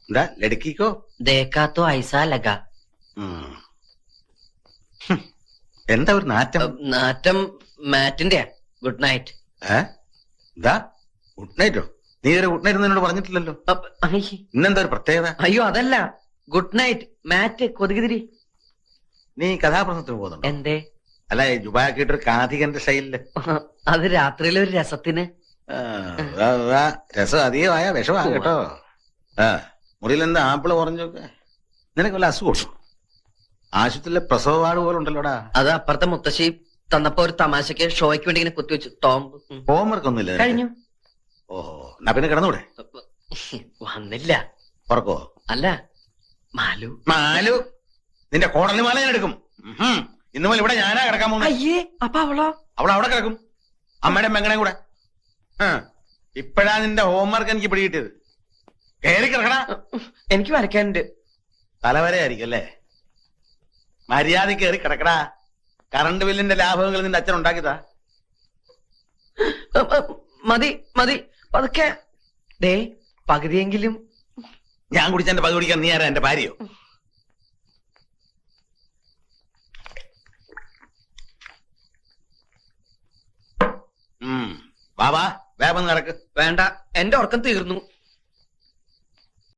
എന്താ ലടുക്കിക്കോ? देखा तो ऐसा लगा. എന്താ ഒരു നാറ്റം? നാറ്റം മാറ്റിന്റെ. Good night. എന്താ ഗുഡ് നൈറ്റോ? നീ ഒരു ഗുഡ് നൈറ്റ് എന്നോട് പറഞ്ഞിട്ടില്ലല്ലോ. ഇന്നെന്താ ഒരു പ്രത്യേകത? അയ്യോ അതല്ല, ഗുഡ് നൈറ്റ് മാറ്റ് കൊതുകുതിരി. നീ കഥാപ്രസംഗത്തിന് പോകുന്നുണ്ടോ? എന്തേ? അല്ല ജുബാക്കിട്ടൊരു കാഥികന്റെ സ്റ്റൈലില്. അത് രാത്രിയിലെ ഒരു രസത്തിന്. രസം അധികമായ വിഷമാ കേട്ടോ. മുറിയിൽ എന്താ ആപ്പിള് പറഞ്ഞൊക്കെ? നിനക്ക് വല്ല അസുഖം? ആശുപത്രിയിലെ പ്രസവ വാർഡ് പോലെ ഉണ്ടല്ലോടാ. അത് അപ്പുറത്തെ മുത്തശ്ശി തന്നപ്പോ ഒരു തമാശക്ക് ഷോയ്ക്ക് വേണ്ടി ഇങ്ങനെ കുത്തിവെച്ചു. ടോംബ്. ഹോംവർക്ക് ഒന്നുമില്ല കഴിഞ്ഞു. ഓഹോ, എന്നാ പിന്നെ കിടന്നൂടെ? വന്നില്ല. ഉറക്കോ? അല്ല, മാലു. മാലു നിന്റെ കോടലി മാല ഞാൻ എടുക്കും. ഇന്ന് മുതൽ ഇവിടെ ഞാനാ കിടക്കാൻ പോകുന്നത്. അയ്യേ, അപ്പൊ അവളോ? അവിടെ കിടക്കും, അമ്മയുടെ മെങ്ങണേ കൂടെ. ഇപ്പഴാ നിന്റെ ഹോംവർക്ക് എനിക്ക് പിടികിട്ടിയത്. കയറി കിടക്കണ. എനിക്ക് വരയ്ക്കാനുണ്ട്. തലവരെയായിരിക്കും അല്ലേ? മര്യാദ കയറി കിടക്കടാ. കറണ്ട് ബില്ലിന്റെ ലാഭങ്ങൾ നിന്റെ അച്ഛൻ ഉണ്ടാക്കിയതാ. മതി മതി, പതുക്കെ. ദേ പകുതിയെങ്കിലും. ഞാൻ കുടിച്ച എന്റെ പകുതി കുടിക്കാൻ നീ ആരാ? എന്റെ ഭാര്യയോ? വാ വേഗം നടക്ക്. വേണ്ട, എന്റെ ഉറക്കം തീർന്നു.